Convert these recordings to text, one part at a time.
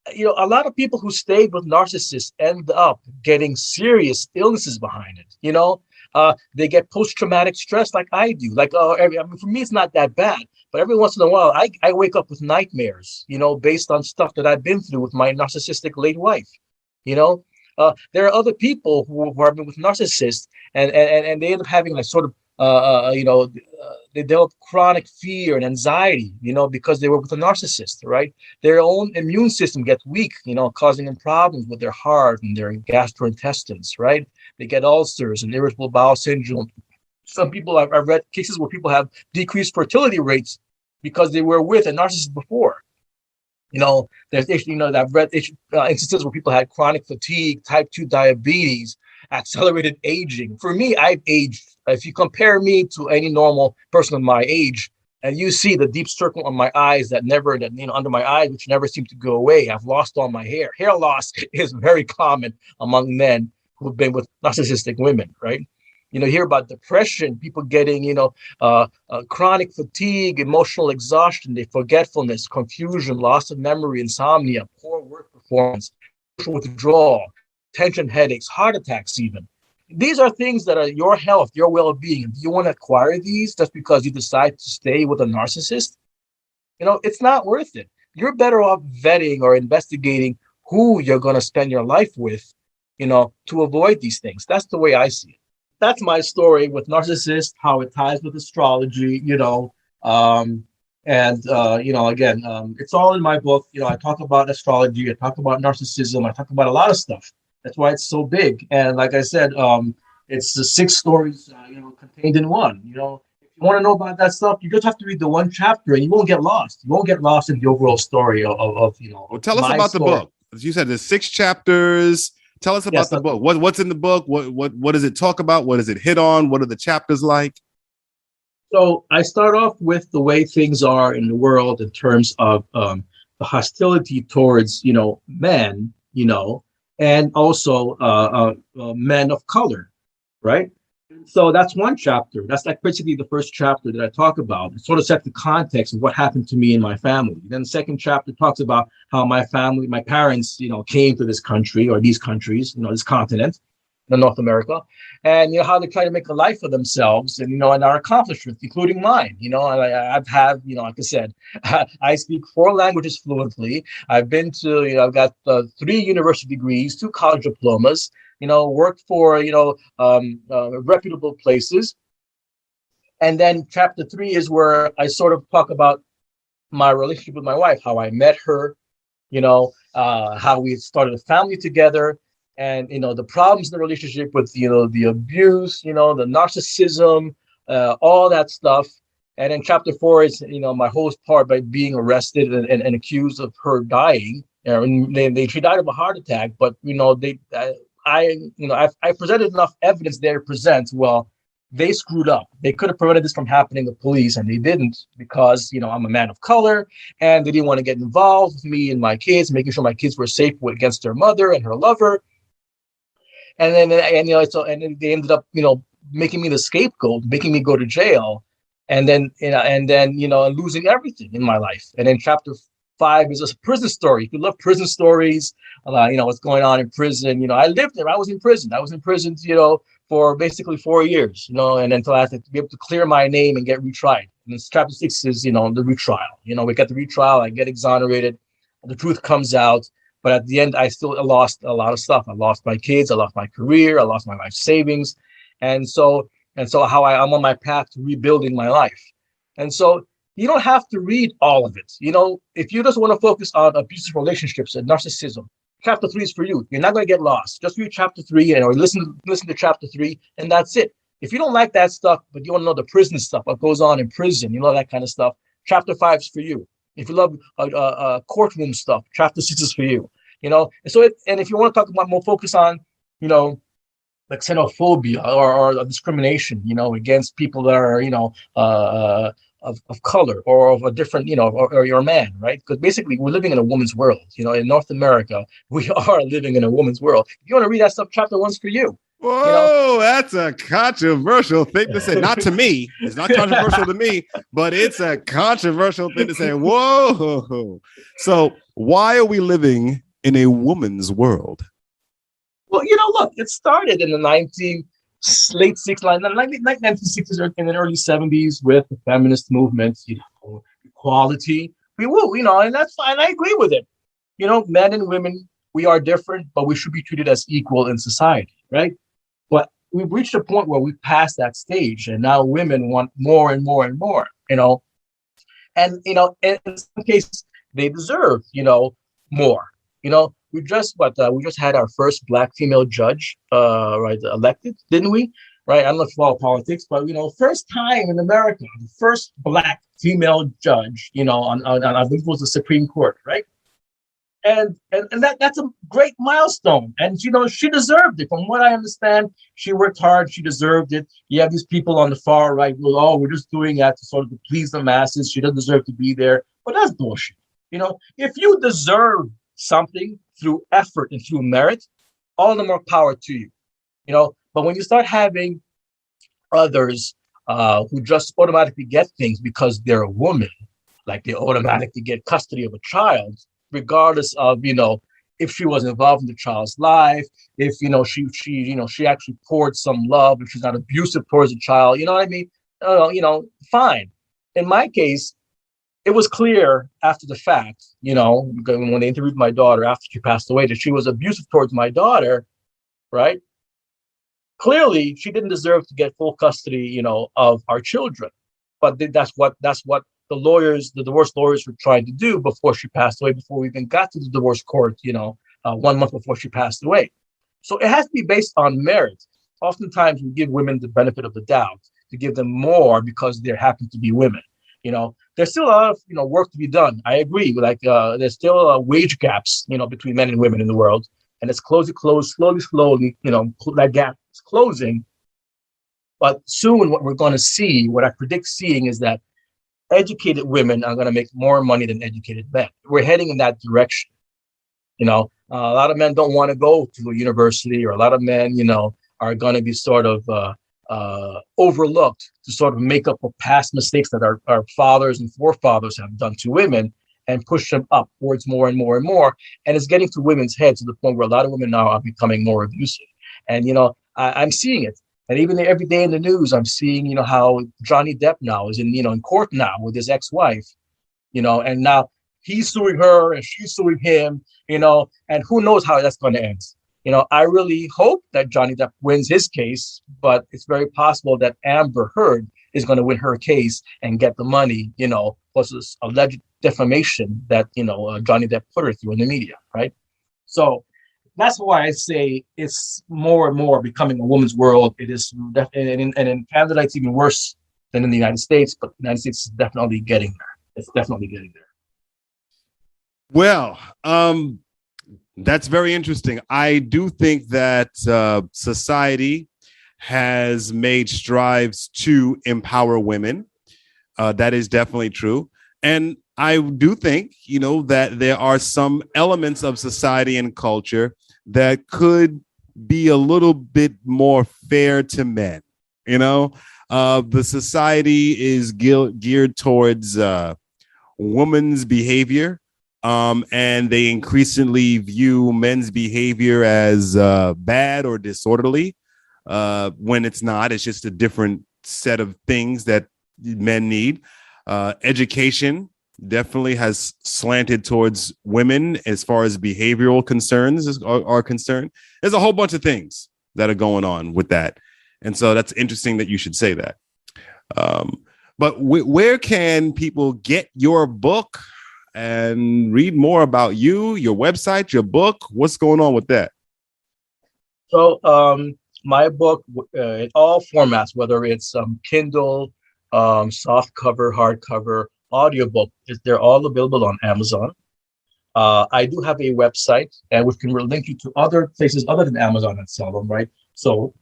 a lot of people who stayed with narcissists end up getting serious illnesses behind it. They get post-traumatic stress like I do. Like, for me, it's not that bad. But every once in a while, I wake up with nightmares, based on stuff that I've been through with my narcissistic late wife. You know, there are other people who have been with narcissists, and they end up having like sort of, they develop chronic fear and anxiety, because they were with a narcissist, right? Their own immune system gets weak, causing them problems with their heart and their gastrointestines, right? They get ulcers and irritable bowel syndrome. Some people, I've read cases where people have decreased fertility rates because they were with a narcissist before. There's I've read instances where people had chronic fatigue, type 2 diabetes, accelerated aging. For me, I've aged. If you compare me to any normal person of my age, and you see the deep circle on my eyes under my eyes, which never seem to go away. I've lost all my hair. Hair loss is very common among men who've been with narcissistic women, right? You hear about depression, people getting, chronic fatigue, emotional exhaustion, forgetfulness, confusion, loss of memory, insomnia, poor work performance, social withdrawal, tension headaches, heart attacks even. These are things that are your health, your well-being. Do you want to acquire these just because you decide to stay with a narcissist? It's not worth it. You're better off vetting or investigating who you're going to spend your life with, to avoid these things. That's the way I see it. That's my story with narcissists, how it ties with astrology, again, it's all in my book. I talk about astrology, I talk about narcissism, I talk about a lot of stuff. That's why it's so big. And like I said, it's the 6 stories, contained in one. If you want to know about that stuff, you just have to read the one chapter, and you won't get lost. You won't get lost in the overall story of Well, tell us about story. The book. As you said, there's 6 chapters. Tell us about the book. What's in the book? What does it talk about? What does it hit on? What are the chapters like? So I start off with the way things are in the world in terms of the hostility towards, men, and also men of color, right? So that's one chapter. That's like basically the first chapter that I talk about. It sort of set the context of what happened to me and my family. Then the second chapter talks about how my parents, came to this country or these countries, this continent, North America, and how they try to make a life for themselves, and and our accomplishments, including mine. I've had, like I said, I speak 4 languages fluently. I've been to, I've got 3 university degrees, 2 college diplomas. Worked for reputable places. And then chapter 3 is where I sort of talk about my relationship with my wife, how I met her, how we started a family together. And the problems in the relationship with the abuse, the narcissism, all that stuff. And then chapter 4 is my host part by being arrested and accused of her dying. She died of a heart attack, but I presented enough evidence there to present. Well, they screwed up. They could have prevented this from happening to police, and they didn't, because I'm a man of color, and they didn't want to get involved with me and my kids, making sure my kids were safe against their mother and her lover. And then they ended up making me the scapegoat, making me go to jail, and then losing everything in my life. And then chapter 5 is a prison story. If you love prison stories, what's going on in prison. I lived there. I was in prison. For basically 4 years, and until I had to be able to clear my name and get retried. And this chapter 6 is, the retrial. We get the retrial. I get exonerated. The truth comes out. But at the end, I still lost a lot of stuff. I lost my kids. I lost my career. I lost my life savings. And so how I'm on my path to rebuilding my life. And so you don't have to read all of it. If you just want to focus on abusive relationships and narcissism, chapter 3 is for you. You're not going to get lost. Just read chapter 3 or listen to chapter 3, and that's it. If you don't like that stuff, but you want to know the prison stuff, what goes on in prison, that kind of stuff, chapter 5 is for you. If you love courtroom stuff, chapter 6 is for you. And if you want to talk about more focus on, like xenophobia or discrimination, against people that are, of color or of a different, or you're a man, right? Because basically we're living in a woman's world. In North America, we are living in a woman's world. If you want to read that stuff, chapter 1's for you. Whoa, that's a controversial thing to say. Not to me. It's not controversial to me, but it's a controversial thing to say. Whoa. So why are we living in a woman's world? Well, look, it started in the late 60s, 1960s, and the early 70s with the feminist movement, equality. We will, and that's fine. I agree with it. Men and women, we are different, but we should be treated as equal in society, right? But we've reached a point where we've passed that stage, and now women want more and more and more, and in some cases they deserve, more. We just had our first Black female judge, right, elected, didn't we? Right, I don't know if you follow politics, but first time in America, the first Black female judge, on I think it was the Supreme Court, right? And that's a great milestone. And she deserved it. From what I understand, she worked hard. She deserved it. You have these people on the far right, we're just doing that to sort of please the masses. She doesn't deserve to be there. But that's bullshit. If you deserve something through effort and through merit, all the more power to you. But when you start having others who just automatically get things because they're a woman, like they automatically get custody of a child, regardless of if she was involved in the child's life, if she actually poured some love, if she's not abusive towards the child, you know what I mean? Fine. In my case, it was clear after the fact, when they interviewed my daughter after she passed away, that she was abusive towards my daughter, right? Clearly, she didn't deserve to get full custody, of our children. But that's what the divorce lawyers were trying to do before she passed away, before we even got to the divorce court, 1 month before she passed away. So it has to be based on merit. Oftentimes we give women the benefit of the doubt to give them more because they happen to be women. There's still a lot of, work to be done. I agree. Like there's still wage gaps, between men and women in the world. And it's slowly, that gap is closing. But soon what we're going to see, what I predict seeing, is that educated women are going to make more money than educated men. We're heading in that direction. A lot of men don't want to go to a university, or a lot of men, are going to be sort of overlooked to sort of make up for past mistakes that our fathers and forefathers have done to women, and push them up towards more and more and more. And it's getting to women's heads to the point where a lot of women now are becoming more abusive. And, I'm seeing it. And even every day in the news, I'm seeing, how Johnny Depp now is in court now with his ex-wife, and now he's suing her and she's suing him, and who knows how that's going to end. I really hope that Johnny Depp wins his case, but it's very possible that Amber Heard is going to win her case and get the money, plus this alleged defamation that, Johnny Depp put her through in the media, right? So that's why I say it's more and more becoming a woman's world. It is, and in Canada, it's even worse than in the United States, but the United States is definitely getting there. It's definitely getting there. Well, that's very interesting. I do think that society has made strides to empower women. That is definitely true. And I do think, that there are some elements of society and culture that could be a little bit more fair to men. The society is geared towards women's behavior. And they increasingly view men's behavior as bad or disorderly, when it's not. It's just a different set of things that men need. Education definitely has slanted towards women as far as behavioral concerns are concerned. There's a whole bunch of things that are going on with that. And so that's interesting that you should say that. But where can people get your book and read more about you, your website, your book? What's going on with that? So my book, in all formats, whether it's Kindle, soft cover, hardcover, audiobook, they're all available on Amazon. I do have a website, and we can link you to other places other than Amazon that sell them, right? So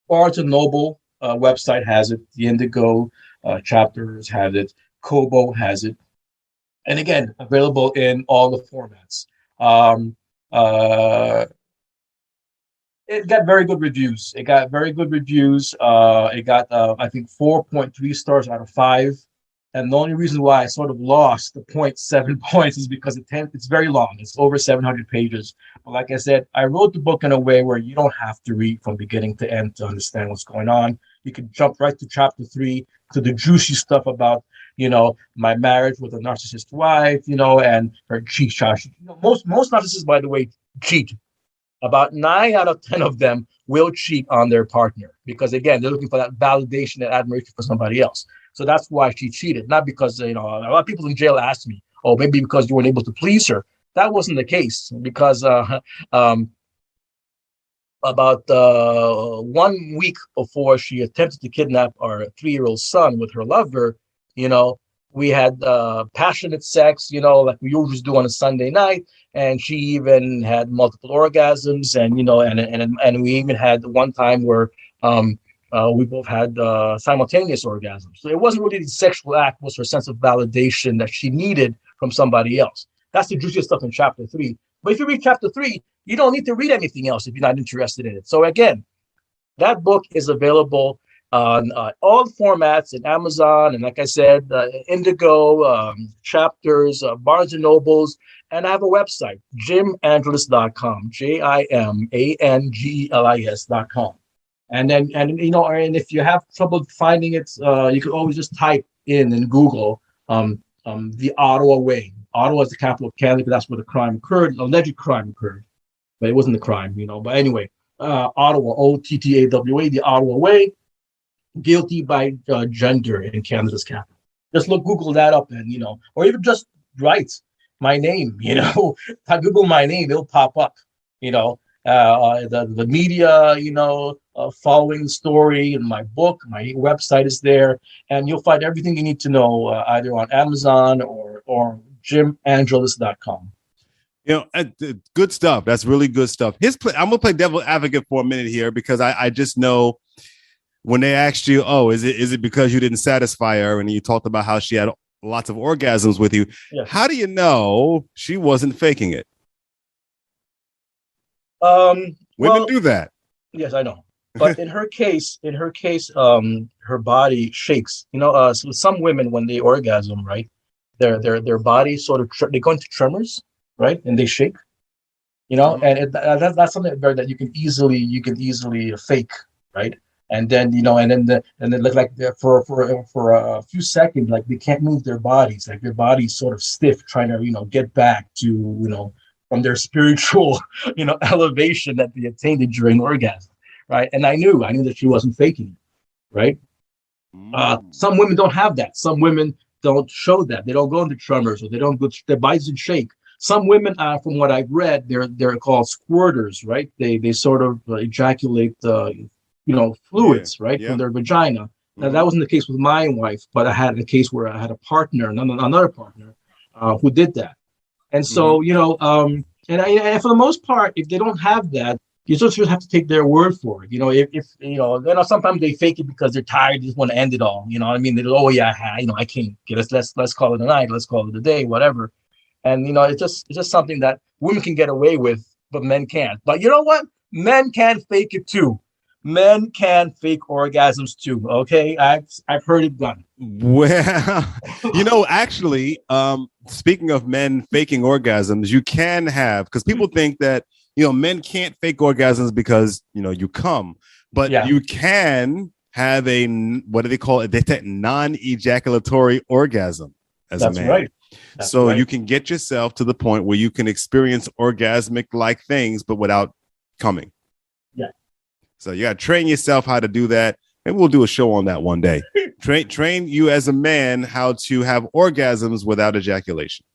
Barnes & Noble website has it. The Indigo chapters has it. Kobo has it. And again, available in all the formats. It got very good reviews. It got very good reviews. It got I think 4.3 stars out of 5. And the only reason why I sort of lost the point 7 points is because it's very long. It's over 700 pages. But like I said, I wrote the book in a way where you don't have to read from beginning to end to understand what's going on. You can jump right to chapter 3 to the juicy stuff about, my marriage with a narcissist wife, and her cheat. Most narcissists, by the way, cheat. About 9 out of 10 of them will cheat on their partner because, again, they're looking for that validation and admiration for somebody else. So that's why she cheated, not because, a lot of people in jail asked me, oh, maybe because you weren't able to please her. That wasn't the case because about 1 week before she attempted to kidnap our 3-year-old son with her lover, you know, we had passionate sex, like we usually do on a Sunday night. And she even had multiple orgasms, and and we even had one time where we both had simultaneous orgasms. So it wasn't really the sexual act; it was her sense of validation that she needed from somebody else. That's the juiciest stuff in chapter 3. But if you read chapter 3, you don't need to read anything else if you're not interested in it. So again, that book is available on all formats in Amazon, and like I said, Indigo, Chapters, Barnes and Nobles, and I have a website, jimangelis.com, JIMANGELIS.com. And then, and if you have trouble finding it, you can always just type in Google the Ottawa Way. Ottawa is the capital of Canada, that's where the crime occurred, alleged crime occurred, but it wasn't the crime, But anyway, Ottawa, OTTAWA, the Ottawa Way. Guilty by gender in Canada's capital. Just Google that up, and or even just write my name. If I Google my name, it'll pop up. The media, following the story, and my book, my website is there, and you'll find everything you need to know either on Amazon or jimangelis.com. Good stuff. That's really good stuff. I'm gonna play devil advocate for a minute here because I just know. When they asked you, oh, is it because you didn't satisfy her, and you talked about how she had lots of orgasms with you? Yeah. How do you know she wasn't faking it? Women do that. Yes, I know. But in her case, her body shakes. So some women, when they orgasm, right, their body sort of they go into tremors, right, and they shake. And that's something that you can easily fake, right? And then look like for a few seconds, like they can't move their bodies, like their body's sort of stiff, trying to get back to from their spiritual elevation that they attained during orgasm, right? And I knew that she wasn't faking it, right? Some women don't have that. Some women don't show that. They don't go into tremors, or they don't go. Their bodies don't shake. Some women, from what I've read, they're called squirters, right? They sort of ejaculate fluids, right, from their vagina. Now, that wasn't the case with my wife, but I had a case where I had a partner, another partner, who did that. And so, and for the most part, if they don't have that, you just have to take their word for it. If sometimes they fake it because they're tired, they just want to end it all. You know what I mean? They're, oh yeah, I can't get us. Let's call it a night. Let's call it a day, whatever. And it's just something that women can get away with, but men can't. But you know what? Men can fake it too. Men can fake orgasms too. Okay, I've heard it done. Well, actually, speaking of men faking orgasms, you can have, because people think that men can't fake orgasms because you come, but you can have a, what do they call it? They say non-ejaculatory orgasm as a man. That's right. So you can get yourself to the point where you can experience orgasmic like things, but without coming. So you got to train yourself how to do that. Maybe we'll do a show on that one day. Train you as a man how to have orgasms without ejaculation.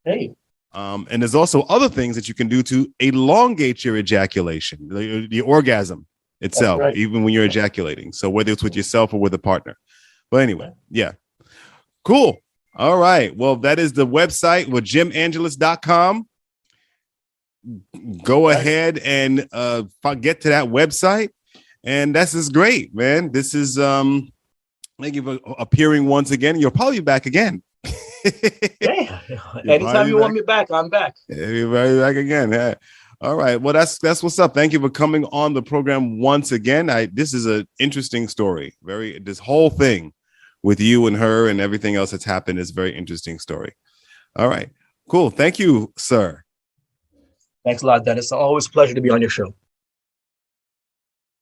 Hey. And there's also other things that you can do to elongate your ejaculation, the orgasm itself, even when you're ejaculating. So whether it's with yourself or with a partner. But anyway, yeah. Cool. All right. Well, that is the website with jimangelis.com. Go ahead and get to that website, and this is great, man. This is thank you for appearing once again. You'll probably be back again. Yeah, anytime you want me back, I'm back. Everybody back again. Yeah. All right. Well, that's what's up. Thank you for coming on the program once again. This is an interesting story. This whole thing with you and her and everything else that's happened is a very interesting story. All right. Cool. Thank you, sir. Thanks a lot, Dennis. Always a pleasure to be on your show.